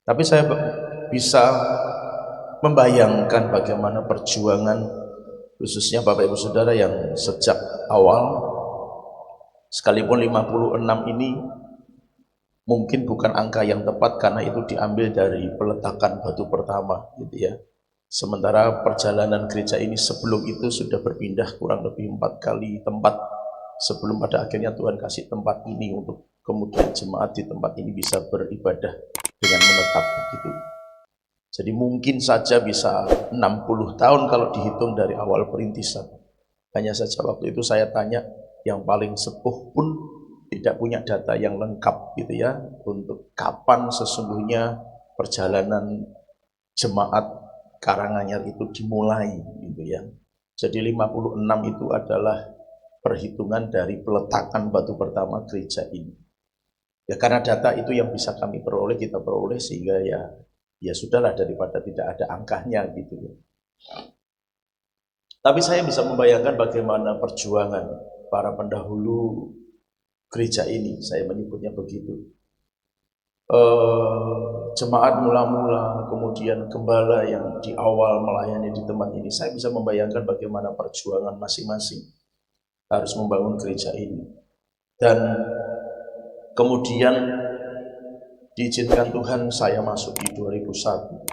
Tapi saya bisa membayangkan bagaimana perjuangan khususnya Bapak Ibu Saudara yang sejak awal, sekalipun 56 ini mungkin bukan angka yang tepat karena itu diambil dari peletakan batu pertama gitu ya. Sementara perjalanan gereja ini sebelum itu sudah berpindah kurang lebih 4 kali tempat sebelum pada akhirnya Tuhan kasih tempat ini untuk kemudian jemaat di tempat ini bisa beribadah dengan menetap begitu. Jadi mungkin saja bisa 60 tahun kalau dihitung dari awal perintisan. Hanya saja waktu itu saya tanya yang paling sepuh pun tidak punya data yang lengkap gitu ya, untuk kapan sesungguhnya perjalanan jemaat Karanganyar itu dimulai gitu ya. Jadi 56 itu adalah perhitungan dari peletakan batu pertama gereja ini. Ya karena data itu yang bisa kami peroleh, kita peroleh, sehingga ya sudahlah daripada tidak ada angkanya gitu ya. Tapi saya bisa membayangkan bagaimana perjuangan para pendahulu gereja ini, saya menyebutnya begitu. Jemaat mula-mula, kemudian gembala yang di awal melayani di tempat ini, saya bisa membayangkan bagaimana perjuangan masing-masing harus membangun gereja ini. Dan kemudian diizinkan Tuhan saya masuk di 2001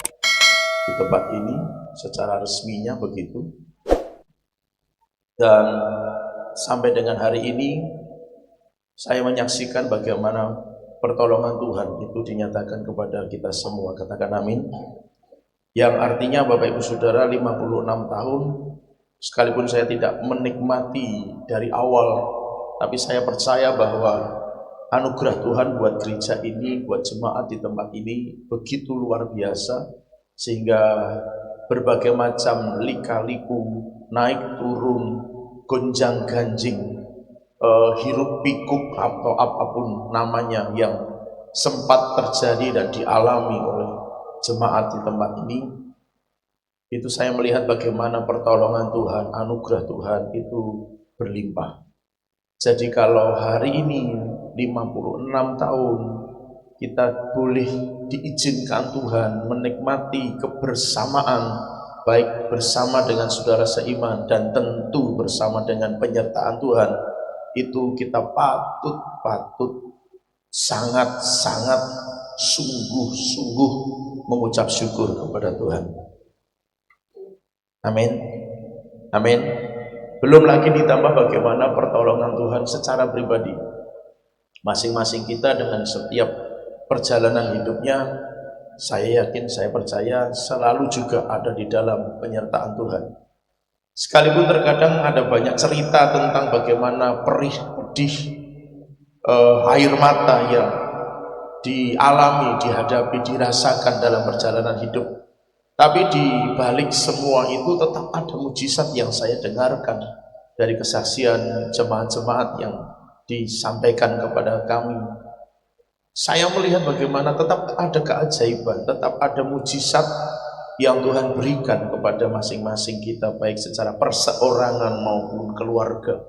di tempat ini secara resminya begitu. Dan sampai dengan hari ini saya menyaksikan bagaimana pertolongan Tuhan itu dinyatakan kepada kita semua. Katakan amin. Yang artinya Bapak Ibu Saudara 56 tahun, sekalipun saya tidak menikmati dari awal, tapi saya percaya bahwa anugerah Tuhan buat gereja ini, buat jemaat di tempat ini begitu luar biasa, sehingga berbagai macam lika-liku, naik turun, gonjang ganjing, hiruk pikuk atau apapun namanya yang sempat terjadi dan dialami oleh jemaat di tempat ini, itu saya melihat bagaimana pertolongan Tuhan, anugerah Tuhan itu berlimpah. Jadi kalau hari ini 56 tahun kita boleh diizinkan Tuhan menikmati kebersamaan, baik bersama dengan saudara seiman dan tentu bersama dengan penyertaan Tuhan, itu kita patut sangat-sangat sungguh-sungguh mengucap syukur kepada Tuhan. Amin. Amin. Belum lagi ditambah bagaimana pertolongan Tuhan secara pribadi. Masing-masing kita dengan setiap perjalanan hidupnya, saya yakin, saya percaya selalu juga ada di dalam penyertaan Tuhan. Sekalipun terkadang ada banyak cerita tentang bagaimana perih, pedih, air mata yang dialami, dihadapi, dirasakan dalam perjalanan hidup. Tapi di balik semua itu tetap ada mujizat yang saya dengarkan dari kesaksian jemaat-jemaat yang disampaikan kepada kami. Saya melihat bagaimana tetap ada keajaiban, tetap ada mujizat yang Tuhan berikan kepada masing-masing kita, baik secara perseorangan maupun keluarga.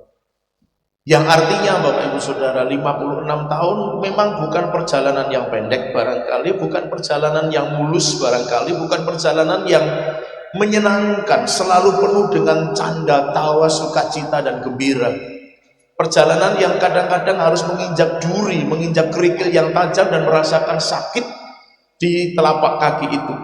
Yang artinya Bapak Ibu Saudara, 56 tahun memang bukan perjalanan yang pendek barangkali, bukan perjalanan yang mulus barangkali, bukan perjalanan yang menyenangkan, selalu penuh dengan canda, tawa, sukacita dan gembira. Perjalanan yang kadang-kadang harus menginjak duri, menginjak kerikil yang tajam dan merasakan sakit di telapak kaki itu.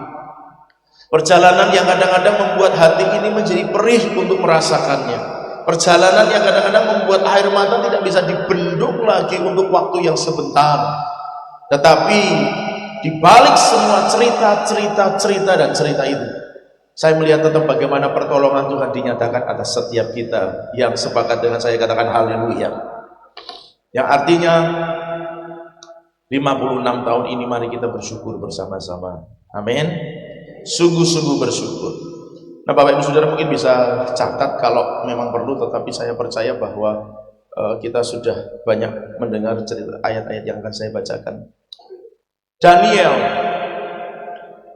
Perjalanan yang kadang-kadang membuat hati ini menjadi perih untuk merasakannya. Perjalanan yang kadang-kadang membuat air mata tidak bisa dibendung lagi untuk waktu yang sebentar. Tetapi di balik semua cerita dan cerita itu, saya melihat tetap bagaimana pertolongan Tuhan dinyatakan atas setiap kita. Yang sepakat dengan saya katakan haleluya. Yang artinya 56 tahun ini mari kita bersyukur bersama-sama. Amin. Sungguh-sungguh bersyukur. Nah Bapak Ibu Saudara mungkin bisa catat kalau memang perlu, tetapi saya percaya bahwa kita sudah banyak mendengar cerita ayat-ayat yang akan saya bacakan. Daniel,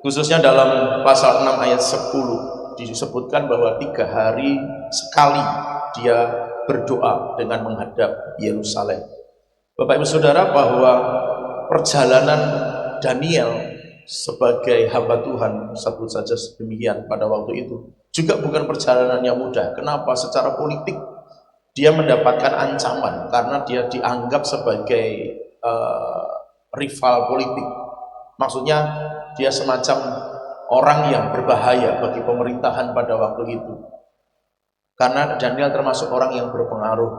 khususnya dalam pasal 6 ayat 10 disebutkan bahwa 3 hari sekali dia berdoa dengan menghadap Yerusalem. Bapak Ibu Saudara, bahwa perjalanan Daniel sebagai hamba Tuhan, sebut saja demikian pada waktu itu, juga bukan perjalanan yang mudah. Kenapa? Secara politik dia mendapatkan ancaman karena dia dianggap sebagai rival politik. Maksudnya dia semacam orang yang berbahaya bagi pemerintahan pada waktu itu. Karena Daniel termasuk orang yang berpengaruh,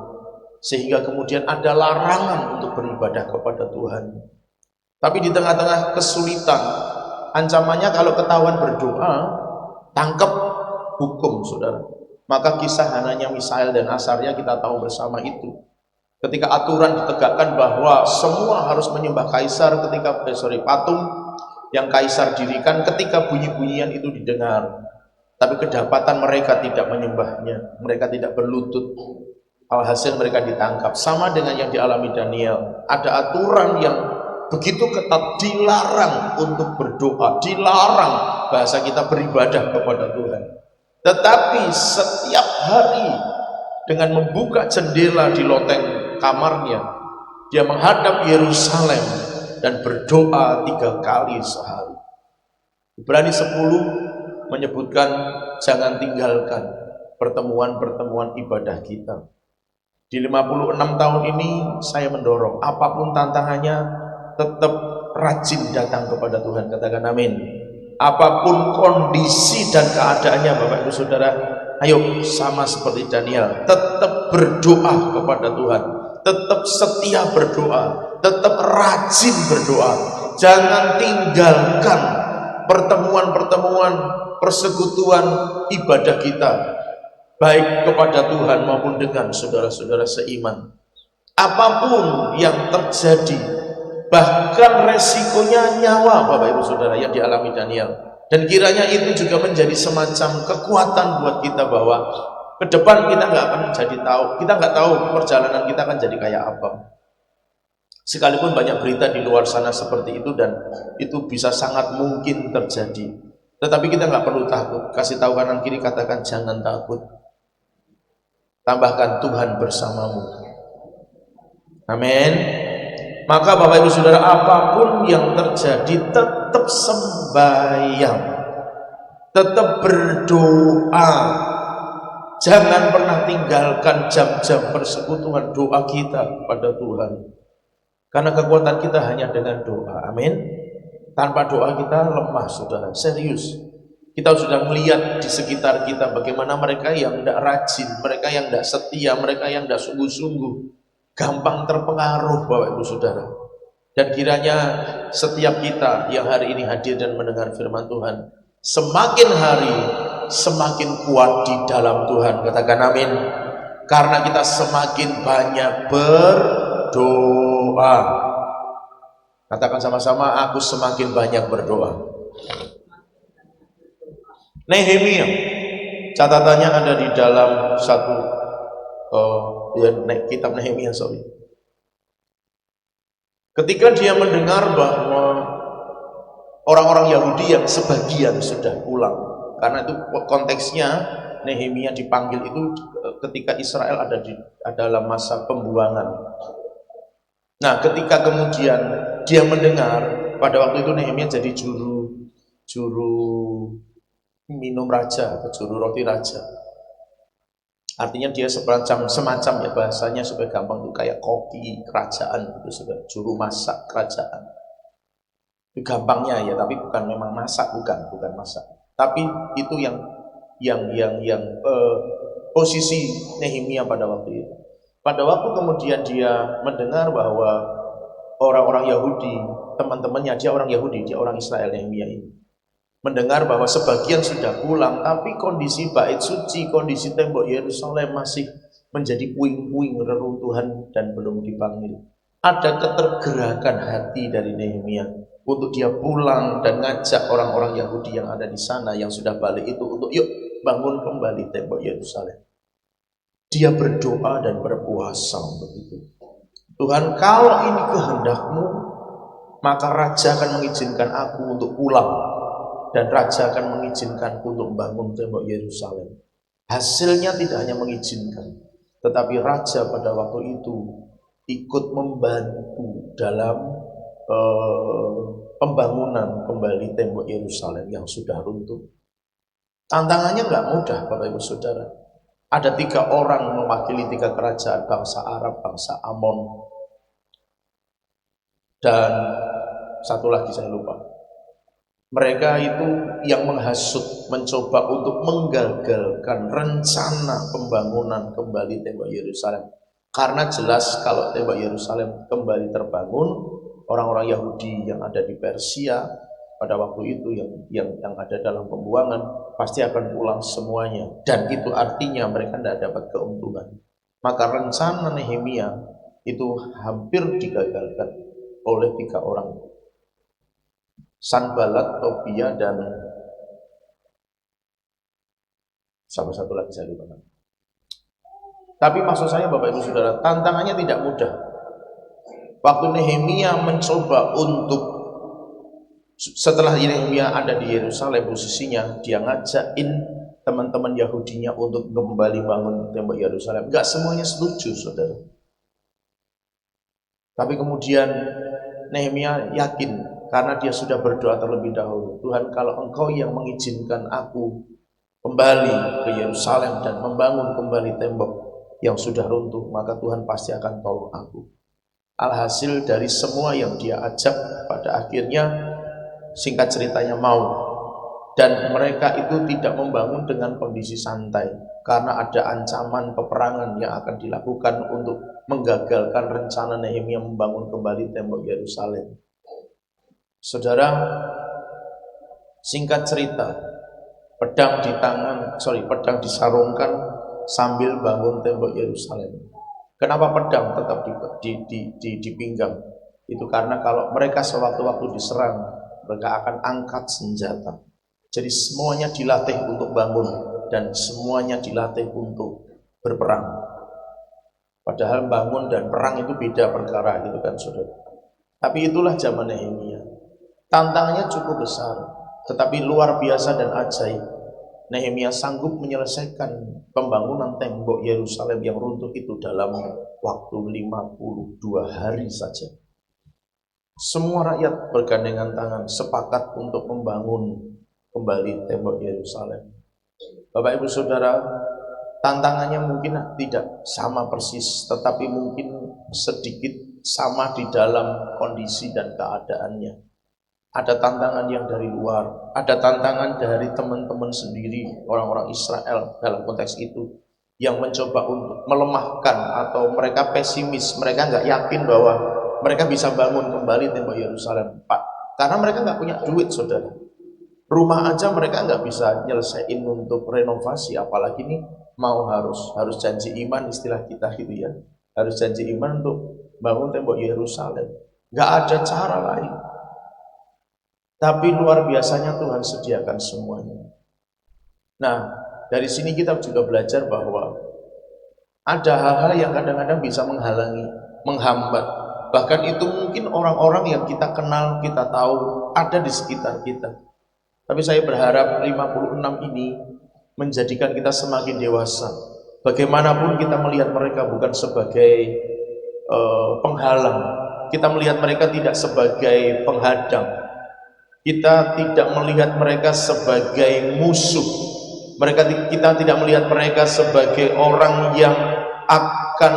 sehingga kemudian ada larangan untuk beribadah kepada Tuhan. Tapi di tengah-tengah kesulitan, ancamannya kalau ketahuan berdoa, tangkap, hukum, saudara. Maka kisah Hananya, Misael, dan Asaria kita tahu bersama itu. Ketika aturan ditegakkan bahwa semua harus menyembah kaisar, ketika patung yang kaisar dirikan, ketika bunyi-bunyian itu didengar, tapi kedapatan mereka tidak menyembahnya, mereka tidak berlutut. Alhasil mereka ditangkap. Sama dengan yang dialami Daniel, ada aturan yang begitu ketat, dilarang untuk berdoa, dilarang bahasa kita beribadah kepada Tuhan. Tetapi setiap hari dengan membuka jendela di loteng kamarnya, dia menghadap Yerusalem dan berdoa 3 kali sehari. Ibrani 10 menyebutkan jangan tinggalkan pertemuan-pertemuan ibadah kita. Di 56 tahun ini saya mendorong apapun tantangannya, tetap rajin datang kepada Tuhan. Katakan amin. Apapun kondisi dan keadaannya Bapak Ibu Saudara, ayo sama seperti Daniel, tetap berdoa kepada Tuhan, tetap setia berdoa, tetap rajin berdoa. Jangan tinggalkan pertemuan-pertemuan, persekutuan ibadah kita, baik kepada Tuhan maupun dengan saudara-saudara seiman. Apapun yang terjadi, bahkan resikonya nyawa Bapak Ibu Saudara yang dialami Daniel, dan kiranya itu juga menjadi semacam kekuatan buat kita bahwa ke depan kita nggak akan kita nggak tahu perjalanan kita akan jadi kayak apa. Sekalipun banyak berita di luar sana seperti itu, dan itu bisa sangat mungkin terjadi, tetapi kita nggak perlu takut. Kasih tahu kanan kiri, katakan jangan takut. Tambahkan Tuhan bersamamu. Amin. Maka Bapak Ibu Saudara, apapun yang terjadi, tetap sembahyang, tetap berdoa. Jangan pernah tinggalkan jam-jam persekutuan doa kita pada Tuhan. Karena kekuatan kita hanya dengan doa. Amin. Tanpa doa kita lemah, saudara. Serius. Kita sudah melihat di sekitar kita bagaimana mereka yang tidak rajin, mereka yang tidak setia, mereka yang tidak sungguh-sungguh, gampang terpengaruh Bapak Ibu Saudara. Dan kiranya setiap kita yang hari ini hadir dan mendengar firman Tuhan, semakin hari semakin kuat di dalam Tuhan. Katakan amin. Karena kita semakin banyak berdoa. Katakan sama-sama, aku semakin banyak berdoa. Nehemia, catatannya ada di dalam kitab Nehemia, Ketika dia mendengar bahwa orang-orang Yahudi yang sebagian sudah pulang, karena itu konteksnya Nehemia dipanggil itu ketika Israel ada dalam masa pembuangan. Nah, ketika kemudian dia mendengar, pada waktu itu Nehemia jadi juru minum raja, atau juru roti raja. Artinya dia semacam ya, bahasanya supaya gampang itu kayak koki kerajaan gitu, juru masak kerajaan. Itu gampangnya ya, tapi bukan memang masak, bukan masak. Tapi itu yang posisi Nehemia pada waktu itu. Pada waktu kemudian dia mendengar bahwa orang-orang Yahudi, teman-temannya, dia orang Yahudi, dia orang Israel, Nehemia ini, mendengar bahwa sebagian sudah pulang, tapi kondisi bait suci, kondisi tembok Yerusalem masih menjadi puing-puing reruntuhan dan belum dipanggil. Ada ketergerakan hati dari Nehemia untuk dia pulang dan ngajak orang-orang Yahudi yang ada di sana yang sudah balik itu untuk yuk bangun kembali tembok Yerusalem. Dia berdoa dan berpuasa untuk itu. Tuhan, kalau ini kehendak-Mu, maka Raja akan mengizinkan aku untuk pulang, dan Raja akan mengizinkanku untuk membangun tembok Yerusalem. Hasilnya tidak hanya mengizinkan, tetapi Raja pada waktu itu ikut membantu dalam pembangunan kembali tembok Yerusalem yang sudah runtuh. Tantangannya nggak mudah, Bapak Ibu Saudara. Ada 3 orang mewakili 3 kerajaan, bangsa Arab, bangsa Amon, dan satu lagi saya lupa. Mereka itu yang menghasut, mencoba untuk menggagalkan rencana pembangunan kembali tembok Yerusalem. Karena jelas kalau tembok Yerusalem kembali terbangun, orang-orang Yahudi yang ada di Persia pada waktu itu yang ada dalam pembuangan pasti akan pulang semuanya, dan itu artinya mereka tidak dapat keuntungan. Maka rencana Nehemia itu hampir digagalkan oleh 3 orang, Sanballat, Tobia, dan sama satu lagi saya lupa. Tapi maksud saya Bapak Ibu Saudara, tantangannya tidak mudah. Waktu Nehemia mencoba untuk, setelah Nehemia ada di Yerusalem posisinya, dia ngajakin teman-teman Yahudinya untuk kembali bangun tembok Yerusalem. Enggak semuanya setuju, saudara. Tapi kemudian Nehemia yakin, karena dia sudah berdoa terlebih dahulu, Tuhan, kalau Engkau yang mengizinkan aku kembali ke Yerusalem dan membangun kembali tembok yang sudah runtuh, maka Tuhan pasti akan tolong aku. Alhasil dari semua yang dia ajak, pada akhirnya singkat ceritanya mau, dan mereka itu tidak membangun dengan kondisi santai karena ada ancaman peperangan yang akan dilakukan untuk menggagalkan rencana Nehemia membangun kembali tembok Yerusalem. Saudara, singkat cerita, pedang disarungkan sambil bangun tembok Yerusalem. Kenapa pedang tetap dipinggang? Itu karena kalau mereka sewaktu-waktu diserang, mereka akan angkat senjata. Jadi semuanya dilatih untuk bangun dan semuanya dilatih untuk berperang. Padahal bangun dan perang itu beda perkara, gitu kan, saudara. Tapi itulah zaman Nehemia. Tantangannya cukup besar, tetapi luar biasa dan ajaib. Nehemia sanggup menyelesaikan pembangunan tembok Yerusalem yang runtuh itu dalam waktu 52 hari saja. Semua rakyat bergandengan tangan sepakat untuk membangun kembali tembok Yerusalem. Bapak Ibu Saudara, tantangannya mungkin tidak sama persis, tetapi mungkin sedikit sama di dalam kondisi dan keadaannya. Ada tantangan yang dari luar, ada tantangan dari teman-teman sendiri, orang-orang Israel dalam konteks itu, yang mencoba untuk melemahkan atau mereka pesimis, mereka nggak yakin bahwa mereka bisa bangun kembali tembok Yerusalem, Pak. Karena mereka nggak punya duit, saudara. Rumah aja mereka nggak bisa nyelesain untuk renovasi, apalagi ini mau harus janji iman, istilah kita gitu ya. Harus janji iman untuk bangun tembok Yerusalem. Nggak ada cara lain. Tapi luar biasanya Tuhan sediakan semuanya. Nah, dari sini kita juga belajar bahwa ada hal-hal yang kadang-kadang bisa menghalangi, menghambat. Bahkan itu mungkin orang-orang yang kita kenal, kita tahu, ada di sekitar kita. Tapi saya berharap 56 ini menjadikan kita semakin dewasa. Bagaimanapun kita melihat mereka bukan sebagai penghalang. Kita melihat mereka tidak sebagai penghadang. Kita tidak melihat mereka sebagai musuh. Kita tidak melihat mereka sebagai orang yang akan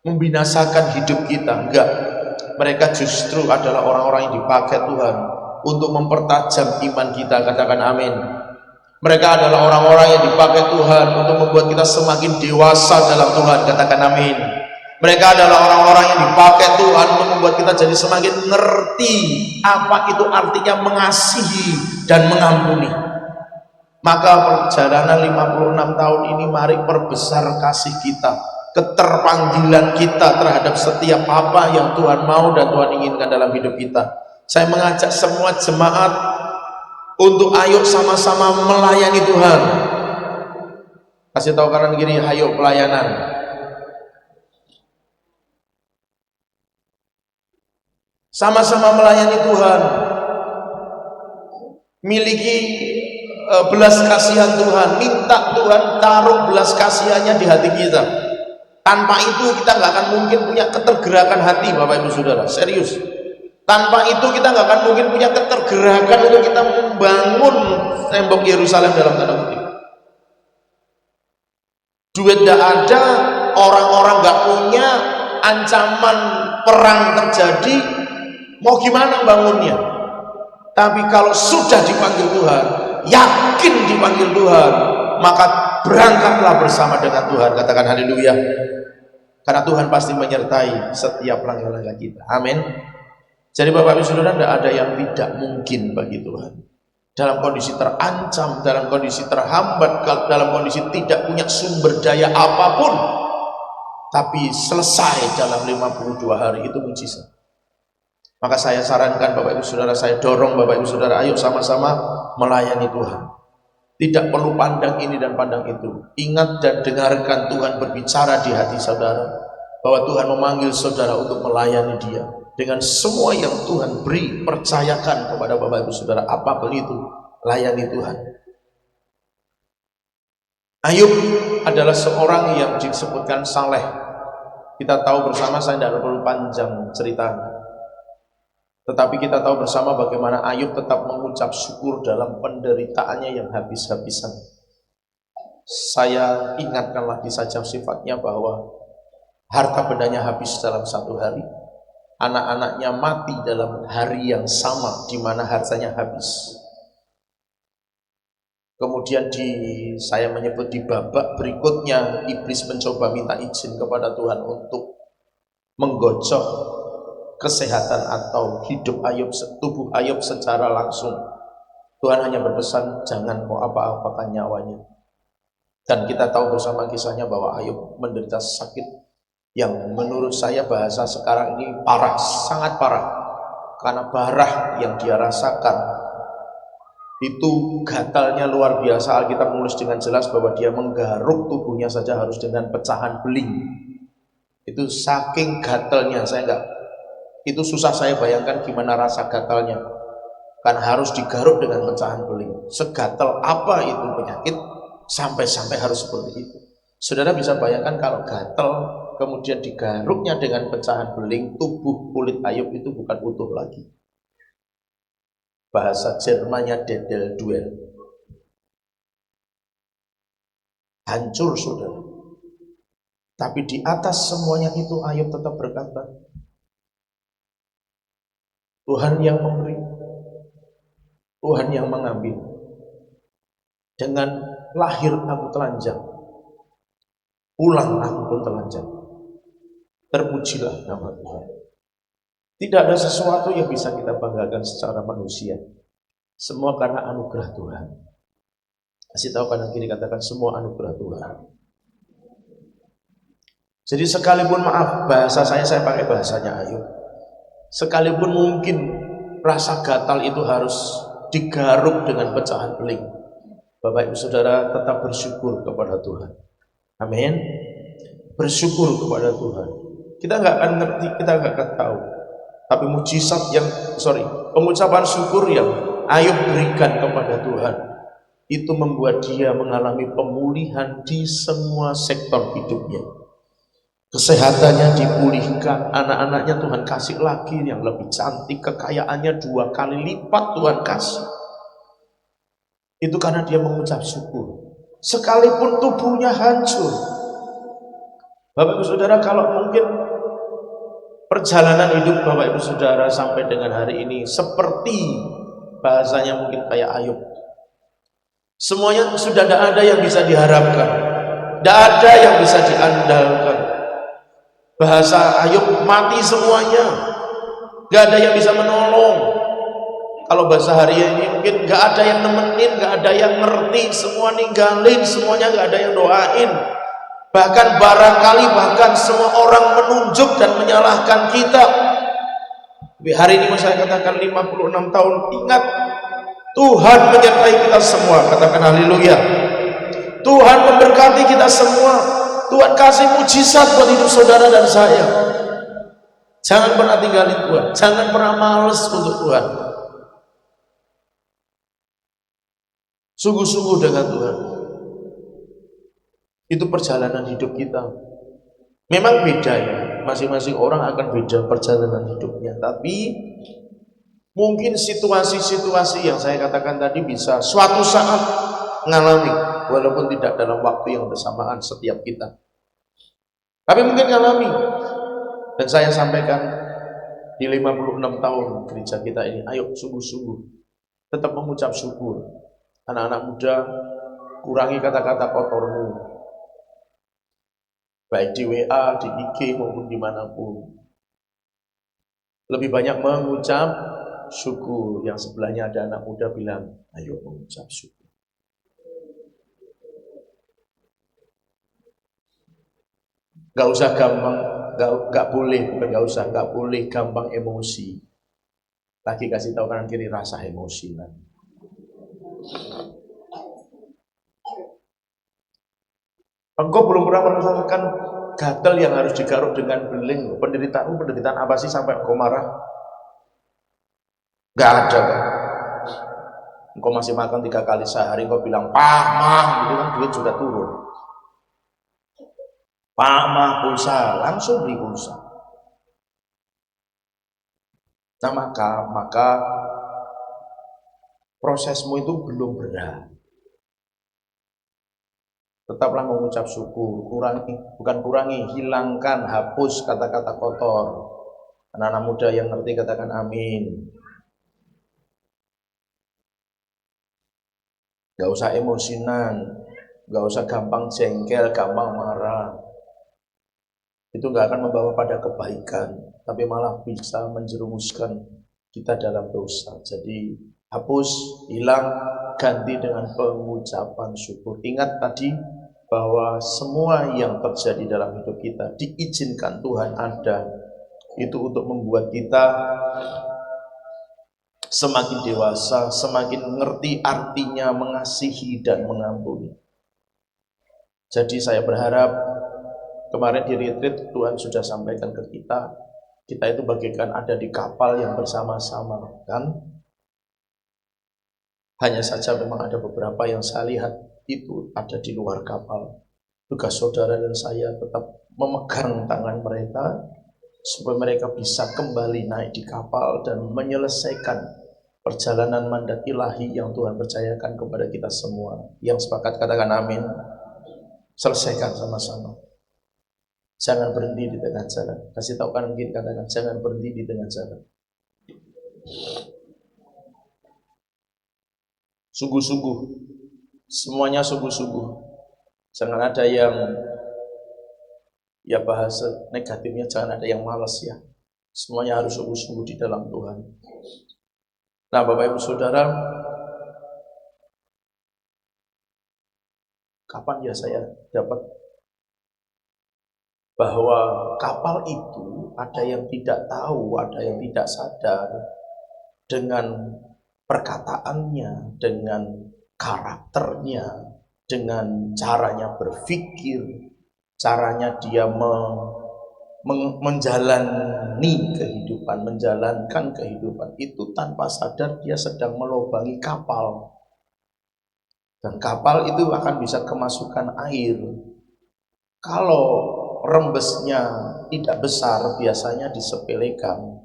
membinasakan hidup kita. Enggak, mereka justru adalah orang-orang yang dipakai Tuhan untuk mempertajam iman kita. Katakan amin. Mereka adalah orang-orang yang dipakai Tuhan untuk membuat kita semakin dewasa dalam Tuhan. Katakan amin. Mereka adalah orang-orang yang dipakai Tuhan untuk membuat kita jadi semakin ngerti apa itu artinya mengasihi dan mengampuni. Maka perjalanan 56 tahun ini mari perbesar kasih kita, keterpanggilan kita terhadap setiap apa yang Tuhan mau dan Tuhan inginkan dalam hidup kita. Saya mengajak semua jemaat untuk ayo sama-sama melayani Tuhan. Kasih tahu kanan kiri, ayo pelayanan. Sama-sama melayani Tuhan. Miliki belas kasihan Tuhan. Minta Tuhan taruh belas kasihannya di hati kita. Tanpa itu kita nggak akan mungkin punya ketergerakan hati, Bapak Ibu Saudara. Serius. Tanpa itu kita nggak akan mungkin punya ketergerakan untuk kita membangun tembok Yerusalem dalam tanda kutip. Duit tidak ada, orang-orang nggak punya, ancaman perang terjadi, mau gimana bangunnya? Tapi kalau sudah dipanggil Tuhan, yakin dipanggil Tuhan, maka berangkatlah bersama dengan Tuhan. Katakan haleluya. Karena Tuhan pasti menyertai setiap langkah-langkah kita. Amin. Jadi Bapak Ibu Saudara, tidak ada yang tidak mungkin bagi Tuhan. Dalam kondisi terancam, dalam kondisi terhambat, dalam kondisi tidak punya sumber daya apapun, tapi selesai dalam 52 hari, itu mujizat. Maka saya sarankan Bapak Ibu Saudara, saya dorong Bapak Ibu Saudara, ayo sama-sama melayani Tuhan. Tidak perlu pandang ini dan pandang itu. Ingat dan dengarkan Tuhan berbicara di hati saudara, bahwa Tuhan memanggil saudara untuk melayani Dia. Dengan semua yang Tuhan beri, percayakan kepada Bapak Ibu Saudara, apapun itu, layani Tuhan. Ayub adalah seorang yang disebutkan saleh. Kita tahu bersama, saya tidak perlu panjang ceritanya. Tetapi kita tahu bersama bagaimana Ayub tetap mengucap syukur dalam penderitaannya yang habis-habisan. Saya ingatkan lagi saja sifatnya bahwa harta bendanya habis dalam satu hari, anak-anaknya mati dalam hari yang sama di mana hartanya habis. Kemudian saya menyebut di babak berikutnya, iblis mencoba minta izin kepada Tuhan untuk menggocok kesehatan atau hidup Ayub, tubuh Ayub secara langsung. Tuhan hanya berpesan, jangan kau apa-apakan nyawanya. Dan kita tahu bersama kisahnya bahwa Ayub menderita sakit yang menurut saya bahasa sekarang ini parah, sangat parah. Karena barah yang dia rasakan itu gatalnya luar biasa. Alkitab menulis dengan jelas bahwa dia menggaruk tubuhnya saja harus dengan pecahan beling. Itu saking gatalnya, itu susah saya bayangkan gimana rasa gatalnya. Kan harus digaruk dengan pecahan beling. Segatal apa itu penyakit sampai-sampai harus seperti itu. Saudara bisa bayangkan kalau gatal kemudian digaruknya dengan pecahan beling, tubuh kulit Ayub itu bukan utuh lagi. Bahasa Jermannya dedel duel. Hancur saudara. Tapi di atas semuanya itu Ayub tetap berkata, Tuhan yang memberi, Tuhan yang mengambil. Dengan lahir aku telanjang, pulang aku pun telanjang. Terpujilah nama Tuhan. Tidak ada sesuatu yang bisa kita banggakan secara manusia. Semua karena anugerah Tuhan. Kasih tahu kanan kiri, katakan semua anugerah Tuhan. Jadi sekalipun, maaf bahasa saya pakai bahasanya Ayub. Sekalipun mungkin rasa gatal itu harus digaruk dengan pecahan beling, Bapak Ibu Saudara tetap bersyukur kepada Tuhan. Amin. Bersyukur kepada Tuhan. Kita nggak akan ngerti, kita nggak akan tahu. Tapi pengucapan syukur yang Ayub berikan kepada Tuhan, itu membuat dia mengalami pemulihan di semua sektor hidupnya. Kesehatannya dipulihkan, anak-anaknya Tuhan kasih lagi yang lebih cantik, kekayaannya 2 kali lipat Tuhan kasih. Itu karena dia mengucap syukur. Sekalipun tubuhnya hancur. Bapak Ibu Saudara, kalau mungkin perjalanan hidup Bapak Ibu Saudara sampai dengan hari ini seperti bahasanya mungkin kayak Ayub. Semuanya sudah tidak ada yang bisa diharapkan, tidak ada yang bisa diandalkan. Bahasa Ayub, mati semuanya, gak ada yang bisa menolong. Kalau bahasa hari ini mungkin gak ada yang nemenin, gak ada yang ngerti, semua ninggalin, semuanya gak ada yang doain. Bahkan barangkali semua orang menunjuk dan menyalahkan kita. Tapi hari ini saya katakan 56 tahun, ingat Tuhan menyertai kita semua. Katakan haleluya. Tuhan memberkati kita semua. Tuhan kasih mujizat buat hidup saudara dan saya. Jangan pernah tinggalin Tuhan, jangan pernah males untuk Tuhan. Sungguh-sungguh dengan Tuhan. Itu perjalanan hidup kita. Memang beda ya. masing-masing orang akan beda perjalanan hidupnya. Tapi mungkin situasi-situasi yang saya katakan tadi bisa suatu saat ngalami, walaupun tidak dalam waktu yang bersamaan setiap kita. Tapi mungkin ngalami. Dan saya sampaikan di 56 tahun gereja kita ini, ayo sungguh-sungguh tetap mengucap syukur. Anak-anak muda, kurangi kata-kata kotormu, baik di WA, di IG maupun dimanapun. Lebih banyak mengucap syukur. Yang sebelahnya ada anak muda bilang, ayo mengucap syukur. Gak usah gampang, gak boleh gampang emosi. Lagi kasih tahu kanan kiri, rasa emosi lagi. Engkau belum pernah merasakan gatal yang harus digaruk dengan beling. Penderitaan apa sih sampai engkau marah? Gak ada kan? Engkau masih makan 3 kali sehari, engkau bilang Pak Mah, gitu kan duit sudah turun. Pak Mah pulsa, langsung beli pulsa. Nah maka prosesmu itu belum berat. Tetaplah mengucap syukur, hilangkan, hapus kata-kata kotor. Anak-anak muda yang ngerti katakan amin. Gak usah emosinan, gak usah gampang jengkel, gampang marah. Itu gak akan membawa pada kebaikan, tapi malah bisa menjerumuskan kita dalam dosa. Jadi hapus, hilang, ganti dengan pengucapan syukur. Ingat tadi bahwa semua yang terjadi dalam hidup kita diizinkan Tuhan ada. Itu untuk membuat kita semakin dewasa, semakin mengerti artinya mengasihi dan mengampuni. Jadi saya berharap kemarin di retreat Tuhan sudah sampaikan ke kita itu bagaikan ada di kapal yang bersama-sama, kan? Hanya saja memang ada beberapa yang saya lihat itu ada di luar kapal. Tugas saudara dan saya tetap memegang tangan mereka supaya mereka bisa kembali naik di kapal dan menyelesaikan perjalanan mandat ilahi yang Tuhan percayakan kepada kita semua. Yang sepakat katakan amin. Selesaikan sama-sama. Jangan berhenti di tengah jalan. Kasih tahu kanan kiri, katakan jangan berhenti di tengah jalan. Sungguh-sungguh, semuanya sungguh-sungguh. Jangan ada yang bahasa negatifnya, jangan ada yang malas ya. Semuanya harus sungguh-sungguh di dalam Tuhan. Nah, Bapak Ibu Saudara, kapan ya saya dapat bahwa kapal itu ada yang tidak tahu, ada yang tidak sadar dengan perkataannya, dengan karakternya, dengan caranya berpikir, caranya dia menjalani kehidupan, menjalankan kehidupan itu tanpa sadar dia sedang melobangi kapal. Dan kapal itu akan bisa kemasukan air. Kalau rembesnya tidak besar, biasanya disepelekan.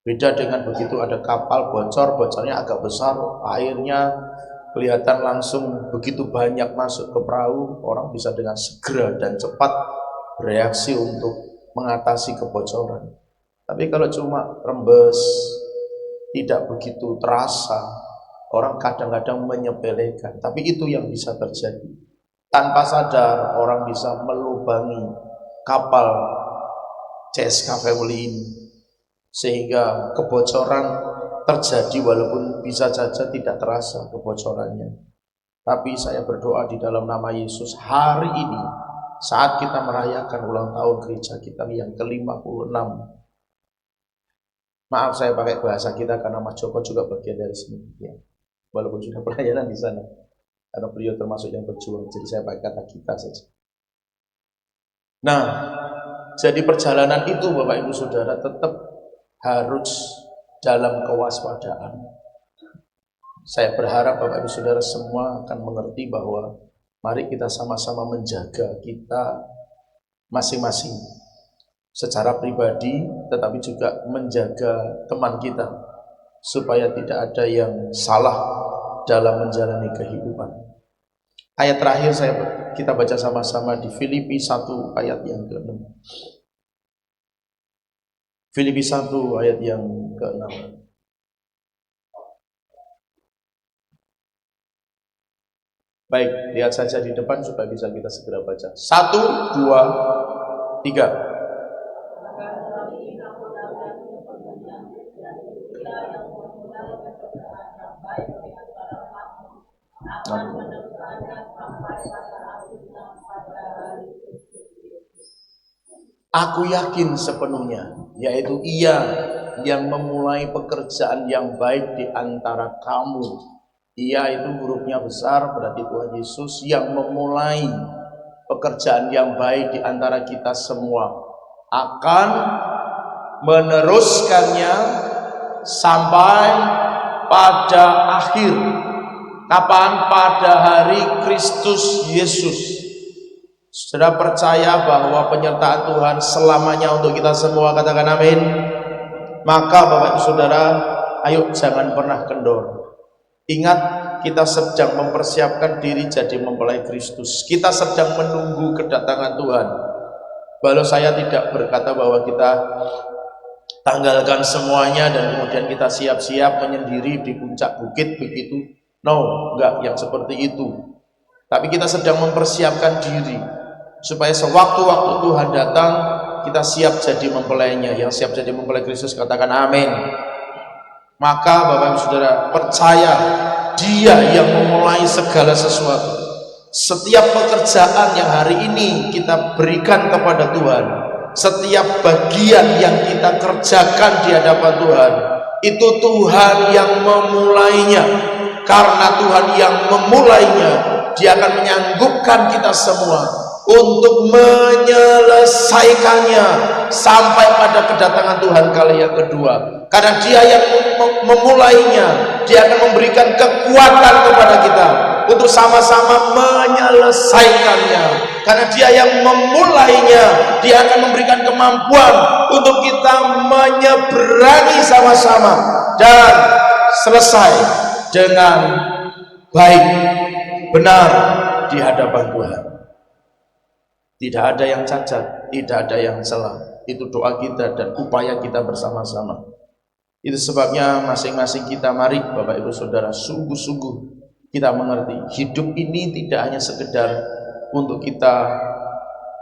Beda dengan begitu ada kapal bocor, bocornya agak besar, airnya kelihatan langsung begitu banyak masuk ke perahu, orang bisa dengan segera dan cepat bereaksi untuk mengatasi kebocoran. Tapi kalau cuma rembes, tidak begitu terasa, orang kadang-kadang menyepelekan. Tapi itu yang bisa terjadi. Tanpa sadar orang bisa melubangi kapal CSK Family ini, sehingga kebocoran terjadi walaupun bisa saja tidak terasa kebocorannya. Tapi saya berdoa di dalam nama Yesus, hari ini saat kita merayakan ulang tahun gereja kita yang ke-56, maaf saya pakai bahasa kita karena Mas Joko juga bagian dari sini ya. Walaupun sudah pelayanan di sana, karena beliau termasuk yang berjuang, jadi saya pakai kata kita saja. Nah, jadi perjalanan itu Bapak Ibu Saudara tetap harus dalam kewaspadaan. Saya berharap Bapak Ibu Saudara semua akan mengerti bahwa mari kita sama-sama menjaga kita masing-masing. secara pribadi, tetapi juga menjaga teman kita supaya tidak ada yang salah dalam menjalani kehidupan. Ayat terakhir kita baca sama-sama di Filipi 1 ayat yang ke-6. Filipi 1 ayat yang ke-6. Baik, lihat saja di depan supaya bisa kita segera baca. 1, 2, 3. Aku yakin sepenuhnya, yaitu Ia yang memulai pekerjaan yang baik di antara kamu. Ia itu hurufnya besar, berarti Tuhan Yesus yang memulai pekerjaan yang baik di antara kita semua, akan meneruskannya sampai pada akhir. Kapan? Pada hari Kristus Yesus. Saudara percaya bahwa penyertaan Tuhan selamanya untuk kita semua? Katakan amin. Maka Bapak Ibu Saudara, ayo jangan pernah kendor. Ingat, kita sedang mempersiapkan diri jadi mempelai Kristus. Kita sedang menunggu kedatangan Tuhan. Walau saya tidak berkata bahwa kita tanggalkan semuanya dan kemudian kita siap-siap menyendiri di puncak bukit begitu. No, enggak yang seperti itu. Tapi kita sedang mempersiapkan diri supaya sewaktu-waktu Tuhan datang, kita siap jadi mempelainya. Yang siap jadi mempelai Kristus katakan amin. Maka Bapak Ibu Saudara percaya, Dia yang memulai segala sesuatu. Setiap pekerjaan yang hari ini kita berikan kepada Tuhan, setiap bagian yang kita kerjakan di hadapan Tuhan, itu Tuhan yang memulainya. Karena Tuhan yang memulainya, Dia akan menyanggupkan kita semua untuk menyelesaikannya sampai pada kedatangan Tuhan kali yang kedua. Karena Dia yang memulainya, Dia akan memberikan kekuatan kepada kita untuk sama-sama menyelesaikannya. Karena Dia yang memulainya, Dia akan memberikan kemampuan untuk kita menyeberangi sama-sama dan selesai dengan baik, benar di hadapan Tuhan. Tidak ada yang cacat, tidak ada yang salah. Itu doa kita dan upaya kita bersama-sama. Itu sebabnya masing-masing kita, mari Bapak Ibu Saudara, sungguh-sungguh kita mengerti hidup ini tidak hanya sekedar untuk kita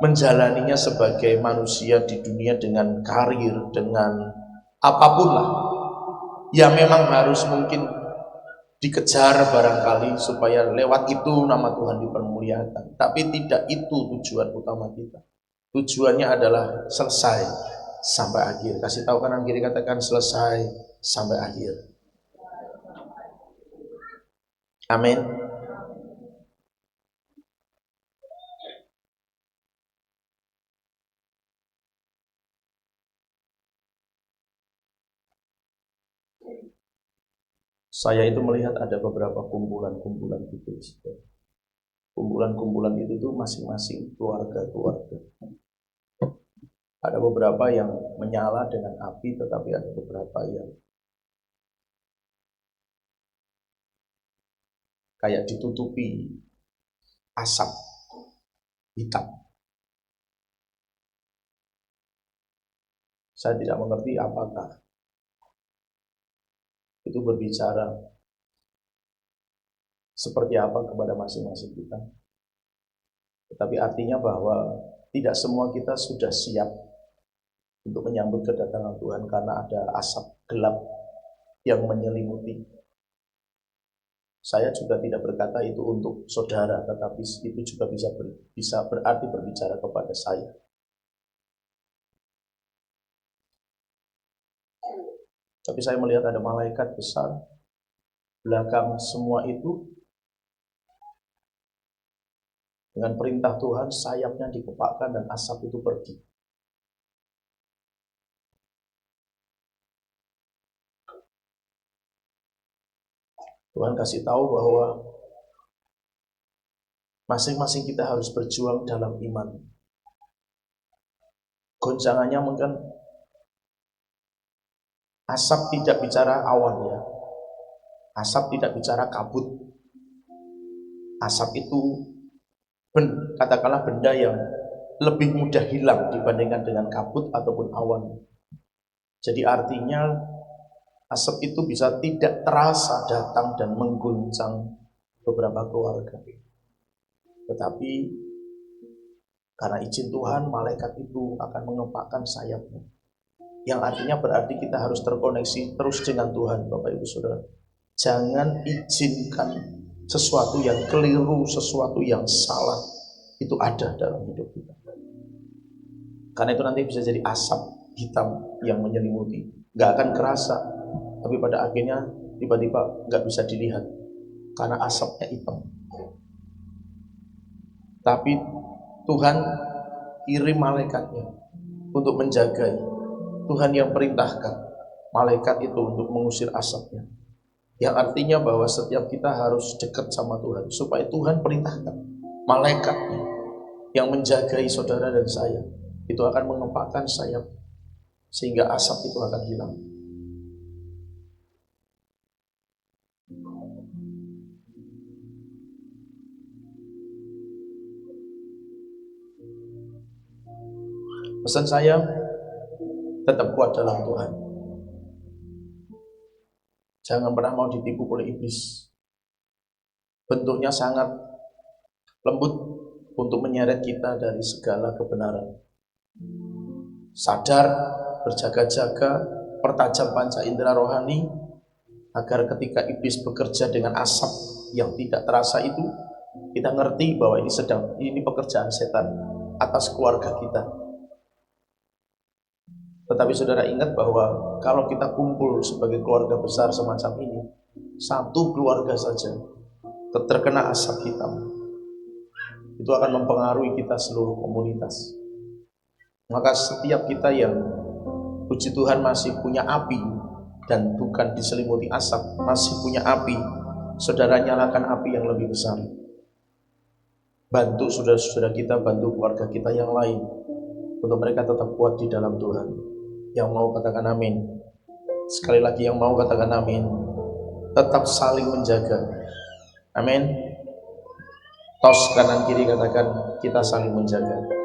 menjalaninya sebagai manusia di dunia dengan karir, dengan apapun lah yang memang harus mungkin dikejar barangkali supaya lewat itu nama Tuhan dipermuliakan. Tapi tidak itu tujuan utama kita. Tujuannya adalah selesai sampai akhir. Kasih tahu kanan kiri, katakan selesai sampai akhir. Amin. Saya itu melihat ada beberapa kumpulan-kumpulan gitu. Kumpulan-kumpulan itu tuh masing-masing keluarga-keluarga. Ada beberapa yang menyala dengan api, tetapi ada beberapa yang kayak ditutupi asap hitam. Saya tidak mengerti apakah itu berbicara seperti apa kepada masing-masing kita. Tetapi artinya bahwa tidak semua kita sudah siap untuk menyambut kedatangan Tuhan karena ada asap gelap yang menyelimuti. Saya juga tidak berkata itu untuk saudara, tetapi itu juga bisa berarti berbicara kepada saya. Tapi saya melihat ada malaikat besar belakang semua itu. Dengan perintah Tuhan, sayapnya dikepakkan dan asap itu pergi. Tuhan kasih tahu bahwa masing-masing kita harus berjuang dalam iman. goncangannya mungkin asap tidak bicara awan ya. Asap tidak bicara kabut. Asap itu katakanlah benda yang lebih mudah hilang dibandingkan dengan kabut ataupun awan. Jadi artinya asap itu bisa tidak terasa datang dan mengguncang beberapa keluarga. Tetapi karena izin Tuhan, malaikat itu akan mengepakkan sayapnya. Yang artinya berarti kita harus terkoneksi terus dengan Tuhan, Bapak Ibu Saudara. Jangan izinkan sesuatu yang keliru, sesuatu yang salah itu ada dalam hidup kita. Karena itu nanti bisa jadi asap hitam yang menyelimuti. Gak akan kerasa, tapi pada akhirnya tiba-tiba gak bisa dilihat karena asapnya hitam. Tapi Tuhan kirim malaikatnya untuk menjaga. Tuhan yang perintahkan malaikat itu untuk mengusir asapnya. Yang artinya bahwa setiap kita harus dekat sama Tuhan, supaya Tuhan perintahkan malaikatnya yang menjagai saudara dan saya, itu akan mengepakkan sayap sehingga asap itu akan hilang. Pesan saya, tetap kuat dalam Tuhan. Jangan pernah mau ditipu oleh iblis. Bentuknya sangat lembut untuk menyeret kita dari segala kebenaran. Sadar, berjaga-jaga, pertajam panca indera rohani, agar ketika iblis bekerja dengan asap yang tidak terasa itu, kita ngerti bahwa ini pekerjaan setan atas keluarga kita. Tetapi saudara ingat bahwa kalau kita kumpul sebagai keluarga besar semacam ini, satu keluarga saja terkena asap hitam, itu akan mempengaruhi kita seluruh komunitas. Maka setiap kita yang puji Tuhan masih punya api dan bukan diselimuti asap, masih punya api, saudara nyalakan api yang lebih besar. Bantu saudara-saudara kita, bantu keluarga kita yang lain untuk mereka tetap kuat di dalam Tuhan. Yang mau katakan amin. Sekali lagi yang mau katakan amin. Tetap saling menjaga. Amin. Tos kanan kiri katakan kita saling menjaga.